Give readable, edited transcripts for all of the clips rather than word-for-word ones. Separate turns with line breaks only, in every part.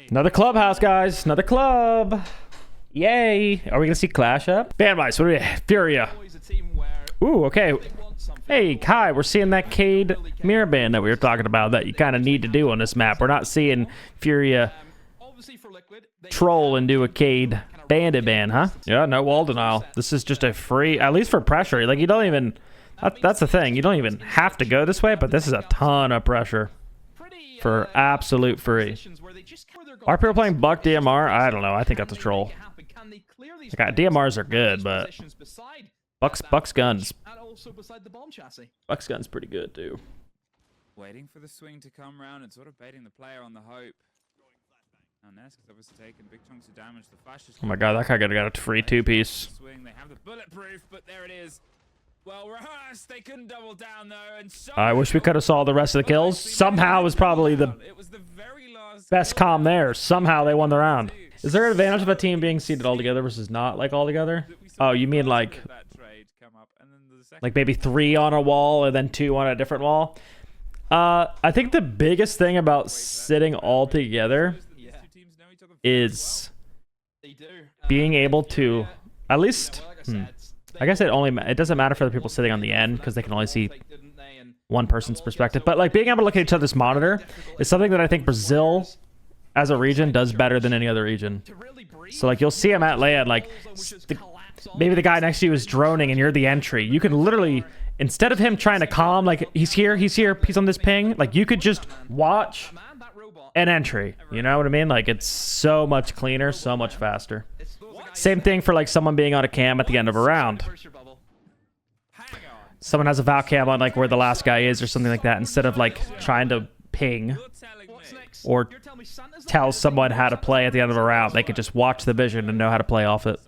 Another clubhouse, guys. Another club. Yay. Are we going to see Clash up? Bandwise, what do we Furia. Ooh, okay. Hey, Kai, we're seeing that Cade mirror band that we were talking about that you kind of need to do on this map. We're not seeing Furia troll and do a Cade bandit ban, huh? Yeah, no wall denial. This is just a free, at least for pressure. Like, you don't even, that's the thing. You don't even have to go this way, but this is a ton of pressure for absolute free. Are people playing Buck DMR? I don't know. I think that's a troll. Like, DMRs are good, but Buck's guns. Buck's guns pretty good too.
Waiting for the swing to come round and sort of baiting the player on the hope. Now Nesk has obviously taken big chunks of damage. The flash is
Oh my god, that guy got a free two-piece.
They have the bulletproof, but there it is. Well rehearsed. They couldn't double down though, and
I wish we could have saw the rest of the kills. Somehow it was probably the best comm there. Somehow they won the round. Is there an advantage of a team being seated all together versus not like all together? Oh, you mean like maybe 3 on a wall and then 2 on a different wall? I think the biggest thing about sitting all together is being able to at least I guess it doesn't matter for the people sitting on the end because they can only see one person's perspective, but like being able to look at each other's monitor is something that I think Brazil as a region does better than any other region. So like you'll see him at land, like maybe the guy next to you is droning and you're the entry. You can literally, instead of him trying to calm, like he's here, he's on this ping, like you could just watch an entry. You know what I mean? Like it's so much cleaner, so much faster. Same thing for like someone being on a cam at the end of a round. Someone has a Val cam on like where the last guy is or something like that, instead of like trying to ping or tell someone how to play at the end of a round. They could just watch the vision and know how to play off it.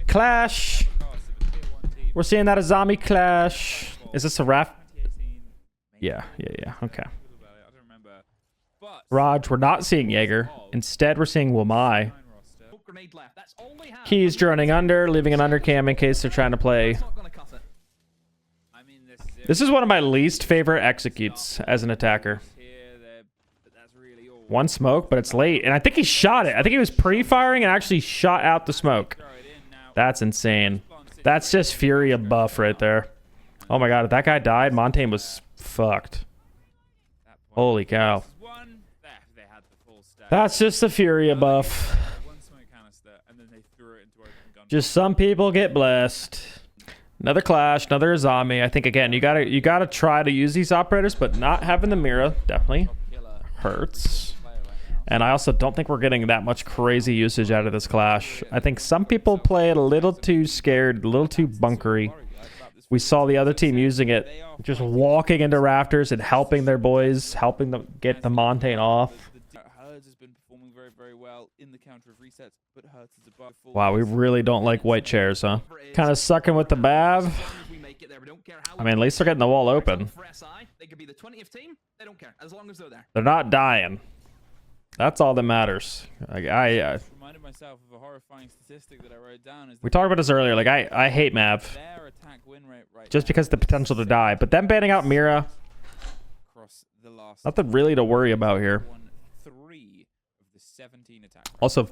Clash. We're seeing that as zombie clash. Is this a ref? Yeah. Okay. Raj, we're not seeing Jaeger. Instead, we're seeing Wamai. He's droning under, leaving an undercam in case they're trying to play. This is one of my least favorite executes as an attacker. One smoke, but it's late. And I think he shot it. I think he was pre-firing and actually shot out the smoke. That's insane. That's just Furia buff right there. Oh my god, if that guy died, Montaigne was fucked. Holy cow. That's just the Furia buff. Just some people get blessed. Another clash, another Azami. I think again, you gotta try to use these operators, but not having the Mira definitely hurts. And I also don't think we're getting that much crazy usage out of this clash. I think some people play it a little too scared, a little too bunkery. We saw the other team using it, just walking into rafters and helping their boys, helping them get the Montaigne off. Wow, we really don't like white chairs, huh? Kind of sucking with the Bav. I mean, at least they're getting the wall open. They're not dying. That's all that matters. We talked about this earlier. Like I hate Mav just because of the potential to die. But them banning out Mira, nothing really to worry about here. Also,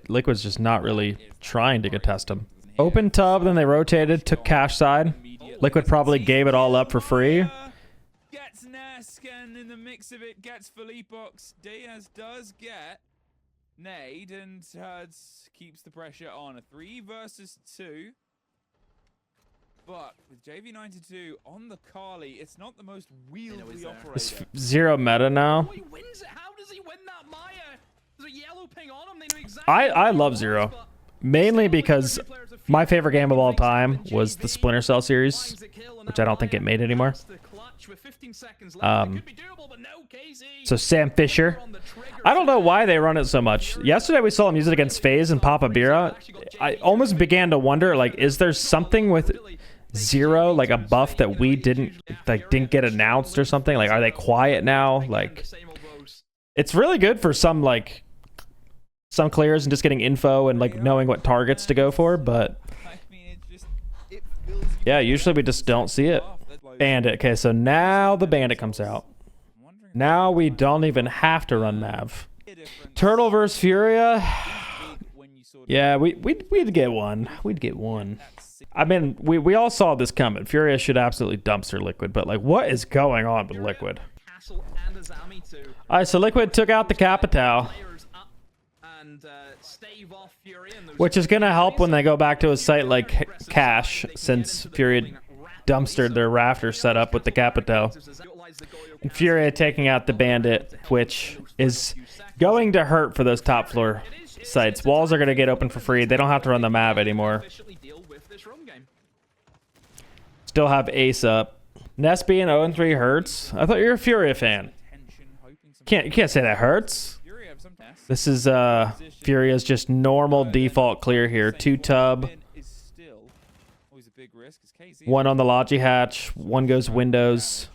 Liquid's just not really trying to contest him. Open tub, then they rotated, took cash side. Liquid probably gave it all up for free.
Gets Nesk, and in the mix of it gets Philippox. Diaz does get nade, and Herds keeps the pressure on. A 3 versus 2. But with JV92 on the Kali, it's not the most wieldy operator.
It's 0 meta now.
How does he win that Maya? There's a yellow ping on him. They know exactly
I love 0. Mainly because my favorite game of all time was the Splinter Cell series, which I don't think it made anymore. So Sam Fisher. I don't know why they run it so much. Yesterday we saw him use it against FaZe and Papa Bira. I almost began to wonder, like, is there something with 0, like a buff that we didn't get announced or something? Like, are they quiet now? Like, it's really good for some clears and just getting info and like knowing what targets to go for, but yeah, usually we just don't see it. Bandit. Okay, so now the Bandit comes out. Now we don't even have to run Mav. Turtle versus Furia.
When you sort of
Yeah, we'd get one. We'd get one. I mean, we all saw this coming. Furia should absolutely dumpster Liquid, but like, what is going on with Liquid?
Castle and Azami to
All right, so Liquid took out the Capitao,
players up and stave off Fury and those
which is gonna help when they go back to a site like Cash, since Furia dumpstered their rafter setup with the Capitao. And Furia taking out the Bandit, which is going to hurt for those top floor sites. Walls are gonna get open for free. They don't have to run the map anymore. Still have Ace up. Ness being 0-3 hurts. I thought you were a Furia fan. You can't say that hurts. This is Furia's just normal default clear here. 2 tub, 1 on the Logi hatch, 1 goes windows,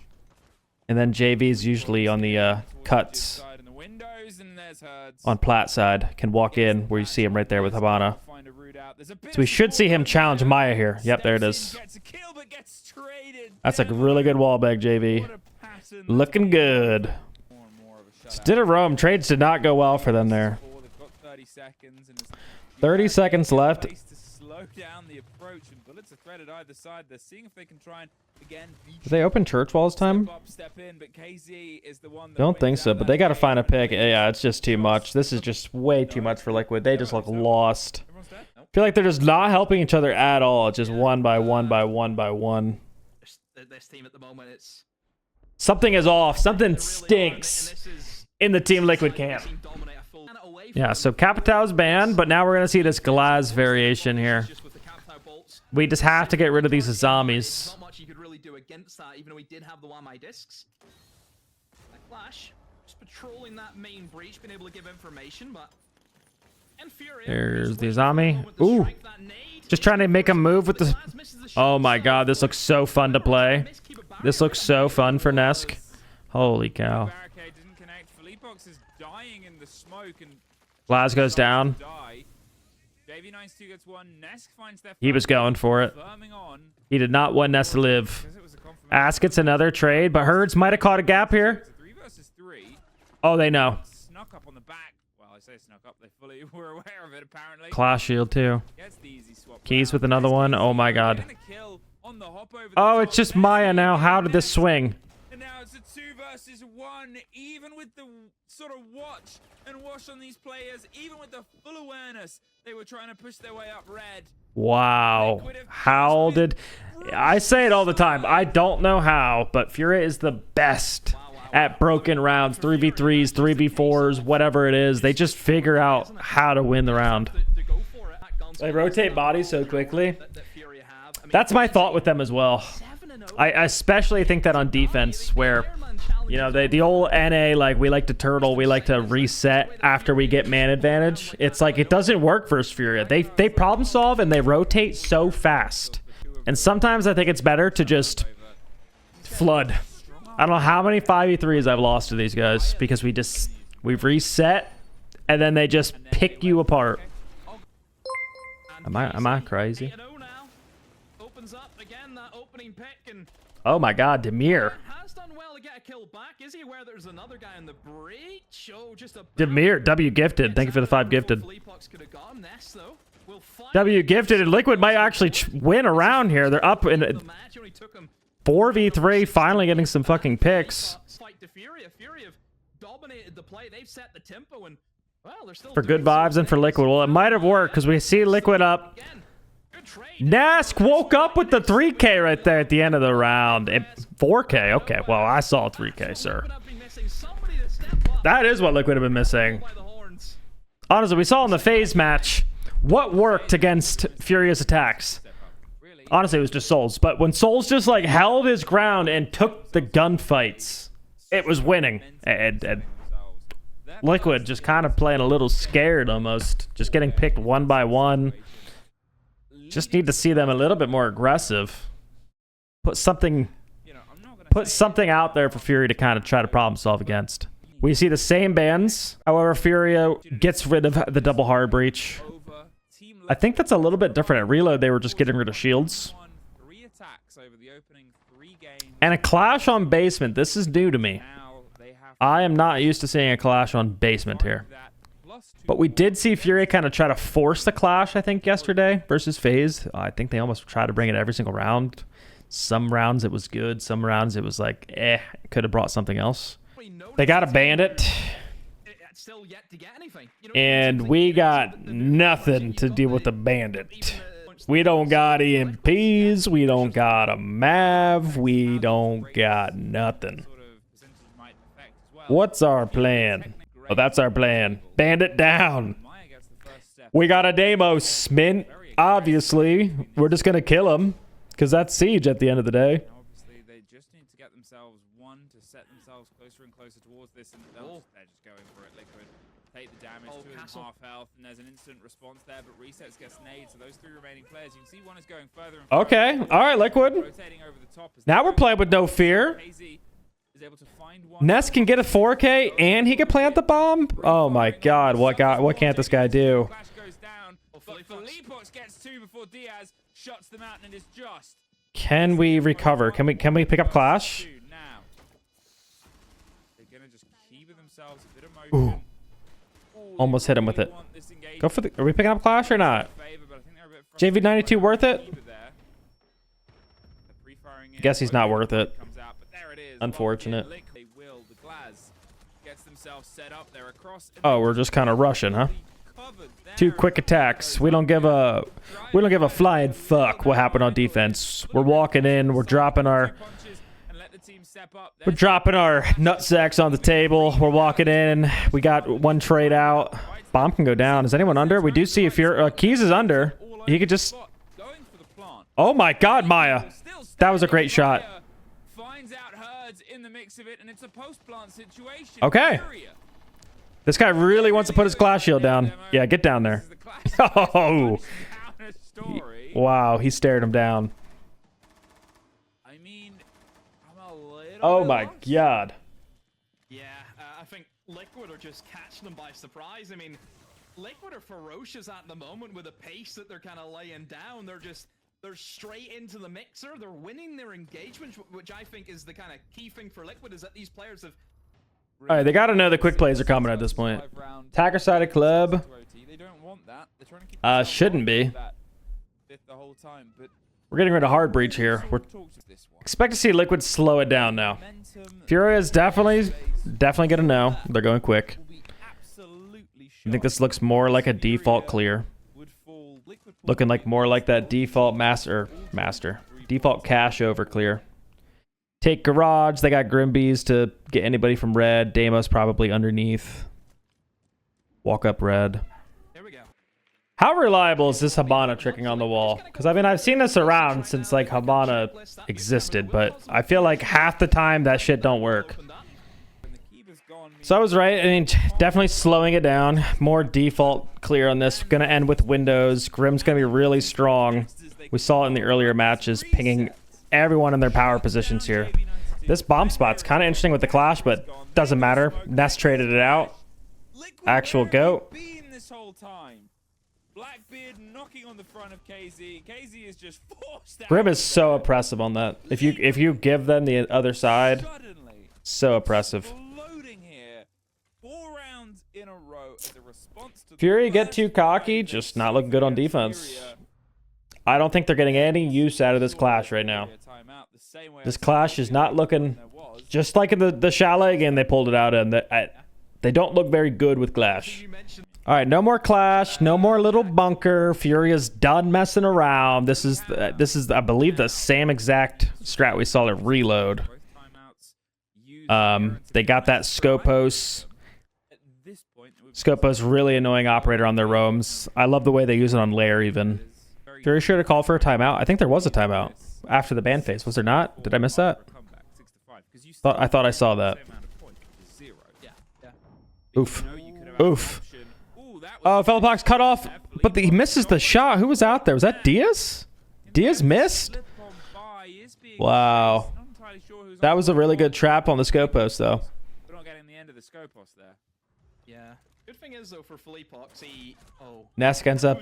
and then JV's usually on the cuts on plat side. Can walk in where you see him right there with Habana. So we should see him challenge Maya here. Yep, there it is. That's a really good wall bag, JV. Looking good. Stidorome trades did not go well for them there. 30 seconds left.
Down the approach and bullets are threaded either side. They're seeing if they can try and again.
Did they open church walls time?
Step in, but KZ is the one that
Don't think so, but they got to find a pick. Yeah, it's just too much. This is just way too much for Liquid. They just look lost. I feel like they're just not helping each other at all. It's just one by one by one by one.
This team at the moment, it's
Something is off. Something stinks in the Team Liquid camp. Yeah, so Capitao's banned, but now we're going to see this Glass variation here. We just have to get rid of these Azamis.
Not much you could really do against that, even though we did have the 1 discs. Clash, just patrolling that main breach, been able to give information, but... And Fury,
There's the Azami. Ooh. Just trying to make a move with the... Oh my god, this looks so fun to play. This looks so fun for Nesk. Holy cow.
Barricade didn't connect. Philippox is dying in the smoke and
Glass goes down.
JV92 gets 1. Nesk finds their
He was going for it. He did not want Ness to live. Ask gets another trade, but Herds might have caught a gap here.
3 versus 3.
Oh, they know.
Snuck up on the back. Well, I say snuck up. They fully were aware of it, apparently.
Class shield, too.
Gets the easy swap
Keys
round.
with another one. Oh, my God.
Getting a kill on the hop over the
Oh,
top.
it's just Maya now. How did this swing?
And now it's a 2 versus 1. Even with the sort of watch and wash on these players, even with the full awareness, they were trying to push their way up red.
Wow. How did... I say it all the time. I don't know how, but Furia is the best at broken rounds, 3v3s, 3v4s, whatever it is. They just figure out how to win the round. They rotate bodies so quickly. That's my thought with them as well. I especially think that on defense, where, you know, the old NA, like, we like to turtle, we like to reset after we get man advantage. It's like, it doesn't work versus Furia. They problem solve and they rotate so fast. And sometimes I think it's better to just flood. I don't know how many 5v3s I've lost to these guys because we've reset and then they just pick you apart. Am I crazy? Oh my god, Demir.
Has done well to get a kill back. Is he aware there's another guy in the breach? Oh, just a
Demir, W gifted. Thank you for the 5 gifted.
Philippox could have got him. Ness, though, will find
W gifted and Liquid might actually win around here. They're up in
the match. Only took him
4v3, finally getting some fucking picks.
fight to Fury. Fury have dominated the play. They've set the tempo and well, they're still
For good vibes and for Liquid. Well, it might have worked because we see Liquid up. Nask woke up with the 3K right there at the end of the round. 4K? Okay, well, I saw 3K, sir. That is what Liquid have been missing. Honestly, we saw in the phase match what worked against Furious attacks. Honestly, it was just Souls. But when Souls just, like, held his ground and took the gunfights, it was winning. And Liquid just kind of playing a little scared almost. Just getting picked one by one. Just need to see them a little bit more aggressive. Put something out there for Fury to kind of try to problem solve against. We see the same bans. However, Furia gets rid of the double hard breach. I think that's a little bit different. At Reload, they were just getting rid of shields. And a clash on basement. This is new to me. I am not used to seeing a clash on basement here. But we did see Fury kind of try to force the clash, I think, yesterday versus FaZe. I think they almost tried to bring it every single round. Some rounds it was good. Some rounds it was like, could have brought something else. They got a Bandit. And we got nothing to deal with the Bandit. We don't got EMPs. We don't got a Mav. We don't got nothing. What's our plan? Oh, that's our plan. Bandit down. We got a Deimos, Mint. Obviously, we're just going to kill him because that's Siege at the end of the day.
Obviously, they just need to get themselves one to set themselves closer and closer towards this, and they're just going for it. Liquid take the damage, 2.5 health, and there's an instant response there, but Resets gets nade, so those 3 remaining players, you can see one is going further and further.
Okay, all right, Liquid.
Rotating over the top
now we're playing with no fear. Ness can get a 4K and he can plant the bomb? Oh my god, what can't this guy do? Can we recover? Can we pick up Clash? Ooh. Almost hit him with it. Go for the... Are we picking up Clash or not? JV92 worth it? I guess he's not worth it. Unfortunate. Oh, we're just kind of rushing, huh? 2 quick attacks. We don't give a flying fuck what happened on defense. We're walking in. We're dropping our nutsacks on the table. We're walking in. We got 1 trade out. Bomb can go down. Is anyone under? We do see if your Keys is under. He could just... Oh my god, Maya. That was a great shot. Okay. This guy really wants to put his Clash shield down. Yeah, get down there. Oh. Wow, he stared him down. Oh my god.
Yeah, I think Liquid are just catching them by surprise. I mean, Liquid are ferocious at the moment with the pace that they're kind of laying down. They're straight into the mixer. They're winning their engagement, which I think is the kind of key thing for Liquid, is that these players have...
All right, they got to know the quick plays are coming at this point. Attacker sided club. Shouldn't be. We're getting rid of hard breach here. We're expect to see Liquid slow it down now. Furia is definitely gonna know. They're going quick. I think this looks more like a default clear. Looking like more like that default master. Default cash over clear. Take garage. They got Grimbees to get anybody from red. Deimos probably underneath. Walk up red.
There we go.
How reliable is this Hibana tricking on the wall? Because I mean, I've seen this around since like Hibana existed, but I feel like half the time that shit don't work. So I was right. I mean, definitely slowing it down. More default clear on this. Gonna end with Windows. Grim's gonna be really strong. We saw it in the earlier matches, pinging everyone in their power positions here. This bomb spot's kind of interesting with the Clash, but doesn't matter. Ness traded it out. Actual goat.
Blackbeard knocking on the front of KZ. KZ is just forced out.
Grim is so oppressive on that. If you give them the other side, so oppressive.
Here. 4 rounds in a row as a response to
Fury get too cocky, just not looking good on defense. I don't think they're getting any use out of this Clash right now. This Clash is not looking, just like in the Chalet game they pulled it out in. They don't look very good with Clash. All right, no more Clash, no more little bunker. Fury is done messing around. This is I believe the same exact strat we saw at Reload. They got that Scopos. Scopos really annoying operator on their roams. I love the way they use it on Lair even. Fury should have called for a timeout. I think there was a timeout after the ban phase. Was there not? Did I miss that? I thought I saw that. Oof. Oof. Oh, Fellapox cut off, but he misses the shot. Who was out there? Was that Diaz? Diaz missed? Wow. That was a really good trap on the Scopos, though.
We're not getting the end of the Scopos there.
Yeah. Good thing is, though, for Fleepox,
Nesk ends up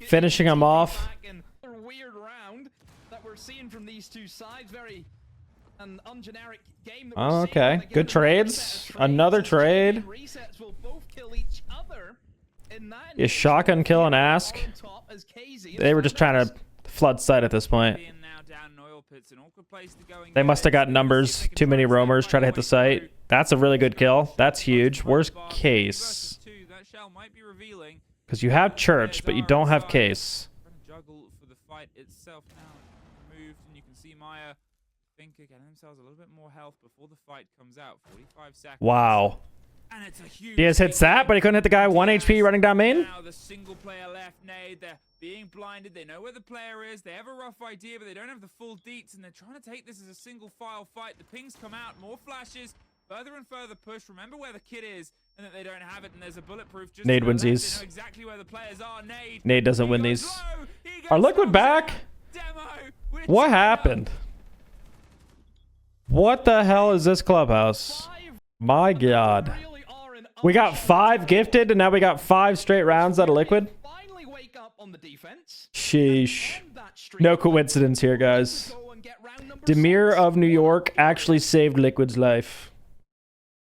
finishing him off.
A weird round that we're seeing from these two sides. Very An ungeneric game that
Oh,
we're seeing.
okay.
Again,
Good trades.
set of
Another
as
trade.
champion resets will both kill each other in that
Is shotgun kill and ask?
on top as KZ
They were just trying to flood site at this point.
Being now down in oil pits, an awkward place to go and
They
get
must have
it.
got
See
numbers.
if they can
Too many
try and
roamers
find
try to
their
hit the
way
site.
through.
That's a really good kill. That's huge. Worst
Three
case.
versus two, that shell might be revealing.
Because you have church, but you don't have case.
Trying to juggle for the fight itself now. Moved, and you can see Maya think getting themselves a little bit more health before the fight comes out. 45 seconds.
Wow.
And it's a huge
Diaz hits that, but he couldn't hit the guy. 1 HP running down main.
Now the single player left, Nade. They're being blinded. They know where the player is. They have a rough idea, but they don't have the full deets, and they're trying to take this as a single file fight. The pings come out, more flashes, further and further push. Remember where the kid is, and that they don't have it, and there's a bulletproof. Just
Nade
to the
wins
left.
these.
They know exactly where the players are.
Nade doesn't
He
win
goes
these.
low. He goes
Are Liquid
low.
back?
Demo with
What
China.
happened? What the hell is this clubhouse? My god.
really are an
We got 5 gifted, and now we got 5 straight rounds out of Liquid.
finally wake up on the defense.
Sheesh.
End that streak.
No coincidence here, guys.
Go and get round number
Demir
6.
of New York actually saved Liquid's life.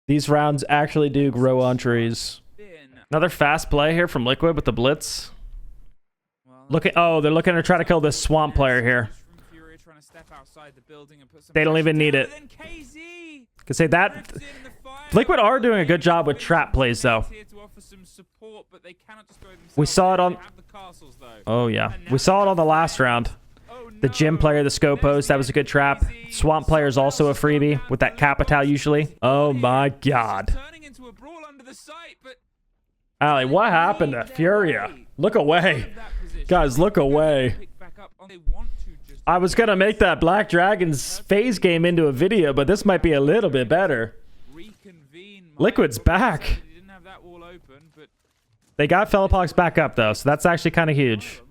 These rounds actually do grow on trees.
Been-
Another fast play here from Liquid with the blitz.
well,
Look at they're looking to try to kill this swamp player here.
From Fury trying to step outside the building and put some
They don't
pressure
even need
down,
it.
but then KZ
Could say that
drifts in the fire.
Liquid are doing a good job with trap plays though.
Here to offer some support, but they cannot just go
We
themselves.
saw it on
They have the castles, though.
Oh yeah. We saw it on the last round.
Oh,
The
no.
gym player, the scope post, that was a good trap. Swamp player is also a freebie with that capital usually. Oh my god.
Turning into a brawl under the site, but
Ali, what happened to Furia? Look away. Guys, look away.
pick back up. They want to just
I was gonna make that Black Dragons phase game into a video, but this might be a little bit better.
reconvene.
Liquid's back.
They didn't have that wall open, but
They got Philippox back up though, so that's actually kind of huge.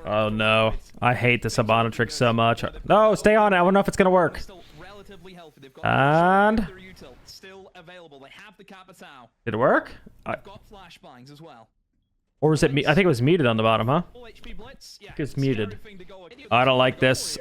Oh no. I hate this Habana trick so much. No, stay on it. I don't know if it's gonna work.
Still relatively healthy. They've got
And
their util still available. They have the capital.
did it work?
They've got flashbangs as well.
Or was it me? I think it was muted on the bottom, huh?
Full HP blitz. Yeah,
It's
scary
muted.
thing to go against.
I don't like this.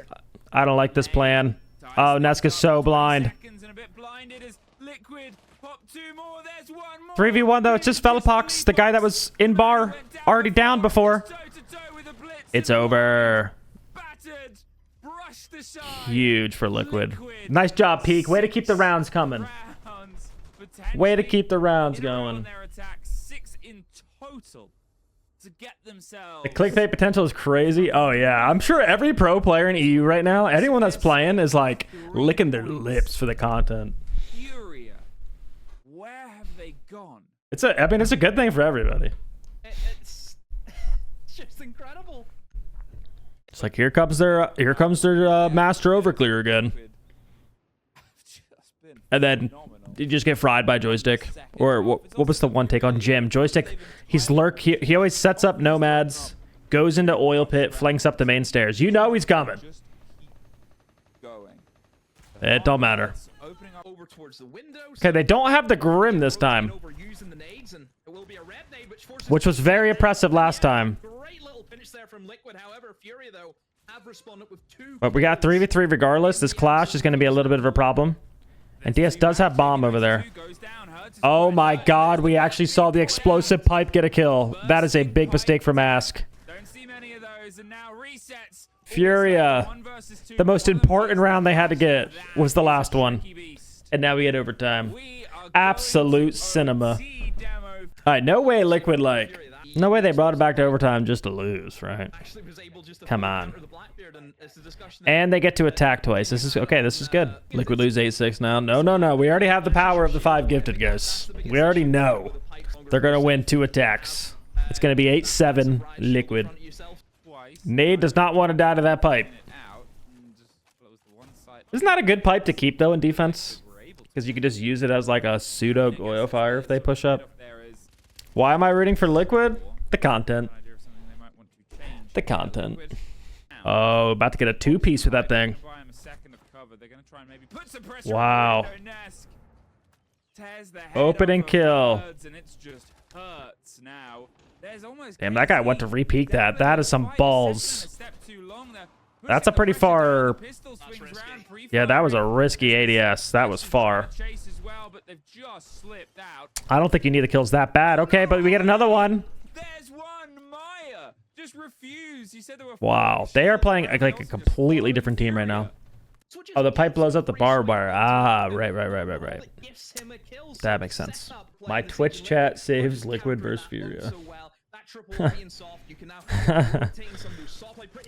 I don't like this plan. Oh, Neska's so blind.
seconds and a bit blinded as Liquid pop 2 more. There's 1 more.
3v1 though, it's just Philippox, the guy that was in bar, already down before.
Toe-to-toe with a blitz.
It's over.
Battered. Brushed aside.
Huge for Liquid. Nice job, Peak. Way to keep the rounds coming.
Rounds,
Way to keep the rounds
in a row on
going.
their attack, 6 in total to get themselves.
The clickbait potential is crazy. Oh yeah, I'm sure every pro player in EU right now, anyone that's playing is like licking their lips for the content.
Furia. Where have they gone?
I mean, it's a good thing for everybody.
It's just incredible.
It's like here comes their master overclear again,
Just been
and then
phenomenal.
you just get fried by joystick. Or what was the one take on Jim? Joystick. He's lurk. He always sets up nomads, goes into oil pit, flanks up the main stairs. You know he's coming.
Just keep going.
It don't matter.
Opening up over towards the window.
Okay, they don't have the Grim this time,
Over using the nades, and it will be a red nade,
which was very impressive last time.
Great little finish there from Liquid. However, Fury though have responded with 2.
But we got 3v3 regardless. This clash is going to be a little bit of a problem. And DS does have bomb over there. Oh my god, we actually saw the explosive pipe get a kill. That is a big mistake from Ask.
Don't see many of those, and now resets.
Furia.
1 versus 2.
The most important round they had to get was the last one.
Tricky beast.
And now we get overtime.
We are
Absolute
going to
cinema.
OT demo.
Alright, no way Liquid like... No way they brought it back to overtime just to lose, right?
Actually was able just to
Come on.
counter the Blackbeard, and it's a discussion
And they get to attack twice. This is okay. This is good. Liquid lose 8-6 now. No. We already have the power of the 5 gifted, guys. We already know they're gonna win 2 attacks. It's gonna be 8-7 Liquid.
Twice.
Nade does not want to die to that pipe.
Out and just close the one side.
Isn't that a good pipe to keep though in defense?
We're able to.
Because you could just use it as like a pseudo Goyo fire if they push up.
There is
Why am I rooting for Liquid? The content.
an idea of something they might want to change.
The content.
Liquid.
Oh, about to get a 2-piece with that thing.
Buy him a second of cover. They're going to try and maybe put some pressure
Wow.
on the window. Nesk tears the head
Open and
off of
kill.
Birds, and it's just hurts now. There's almost
Damn, that guy went to repeat that. That is some balls.
A step too long there.
That's a pretty far...
Pistol swings round,
Yeah, that was a risky ADS. That was far.
chase as well, but they've just slipped out.
I don't think you need the kills that bad. Okay, but we get another one.
There's one. Maya just refused. He said there were
Wow, they are playing like a completely different team right now. Oh, the pipe blows up the barbed wire. Ah, right. That makes sense. My Twitch chat saves Liquid versus Furia.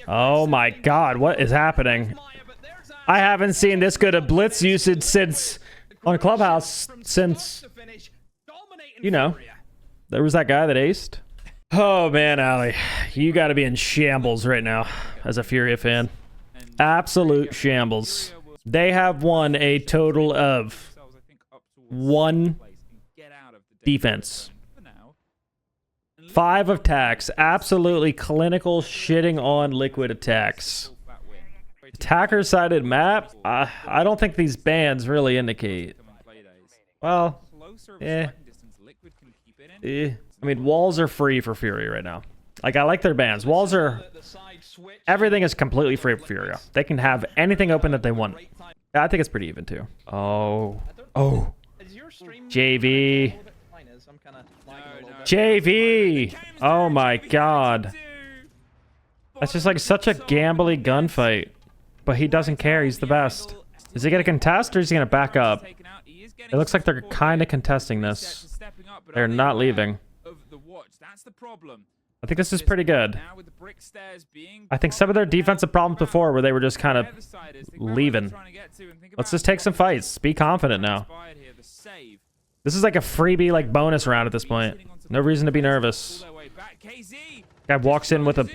Oh my god, what is happening? I haven't seen this good a blitz usage since on Clubhouse since, you know, there was that guy that aced. Oh man, Ali, you got to be in shambles right now as a Furia fan. Absolute shambles. They have won a total of 1 defense, 5 attacks. Absolutely clinical shitting on Liquid attacks. Attacker-sided map? I don't think these bans really indicate. Well, I mean, walls are free for Fury right now. Like, I like their bans. Walls are... Everything is completely free for Furia. They can have anything open that they want. I think it's pretty even, too. Oh. JV. JV! Oh my god. That's just like such a gambly gunfight. But he doesn't care. He's the best. Is he going to contest or is he going to back up? It looks like they're kind of contesting this. They're not leaving. I think this is pretty good. I think some of their defensive problems before where they were just kind of leaving. Let's just take some fights. Be confident now. This is like a freebie, like bonus round at this point. No reason to be nervous. Guy walks in with a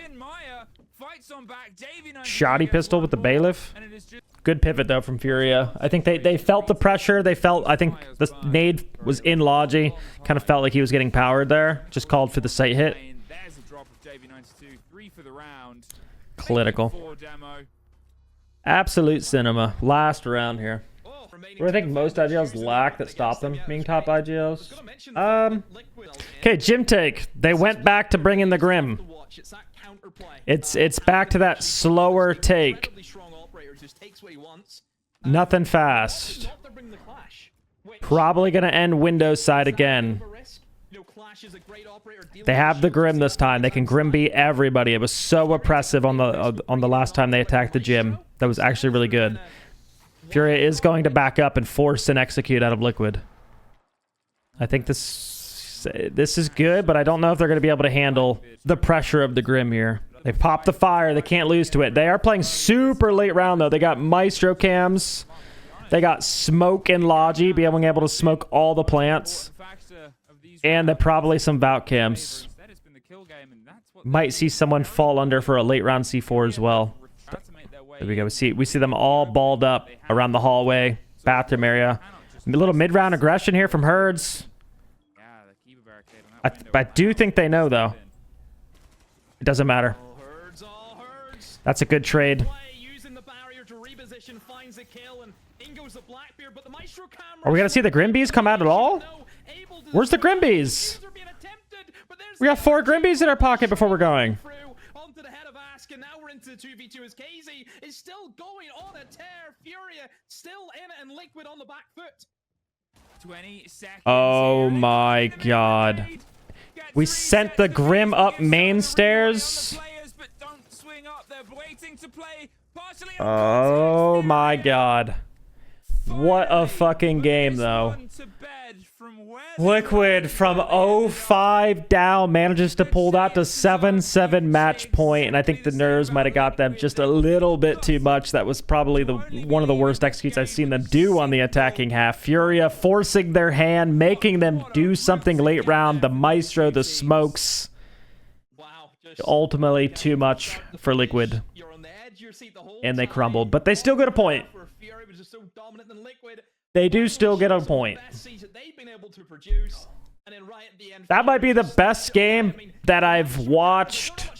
shoddy pistol with the bailiff. Good pivot though from Furia. I think they felt the pressure. They felt, I think the nade was in Logi. Kind of felt like he was getting powered there. Just called for the sight hit. Clinical. Absolute cinema. Last round here. What do I think most IGLs lack that stopped them being top IGLs? Okay, gym take. They went back to bring in the Grim. It's back to that slower take. Nothing fast. Probably going to end Windows side again. They have the Grim this time. They can Grim beat everybody. It was so oppressive on the last time they attacked the gym. That was actually really good. Furia is going to back up and force an execute out of Liquid. I think this is good, but I don't know if they're going to be able to handle the pressure of the Grim here. They popped the fire. They can't lose to it. They are playing super late round, though. They got Maestro cams. They got smoke and Logi, being able to smoke all the plants. And then probably some Vault cams. Might see someone fall under for a late round C4 as well. There we go. We see them all balled up around the hallway, bathroom area. A little mid-round aggression here from Herds. I do think they know, though. It doesn't matter. That's a good trade. Are we going to see the Grimbees come out at all? Where's the Grimbees? We got 4 Grimbees in our pocket before we're going.
Now we're into 2v2 as KZ is still going on a tear. Furia still in it and Liquid on the back foot.
20 seconds.
Oh my god. We sent the Grim up main stairs. Oh my god. What a fucking game though. Liquid from 0-5 down manages to pull that to 7-7 match point, and I think the nerves might have got them just a little bit too much. That was probably one of the worst executes I've seen them do on the attacking half. Furia forcing their hand, making them do something late round. The Maestro, the smokes. Ultimately too much for Liquid. And they crumbled, but they still get a point. They do still get a point. That might be the best game that I've watched.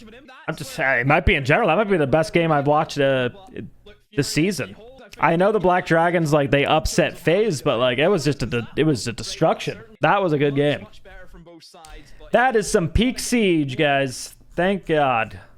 I'm just saying, it might be in general. That might be the best game I've watched this season. I know the Black Dragons, like, they upset FaZe, but like it was a destruction. That was a good game. That is some peak Siege, guys. Thank God.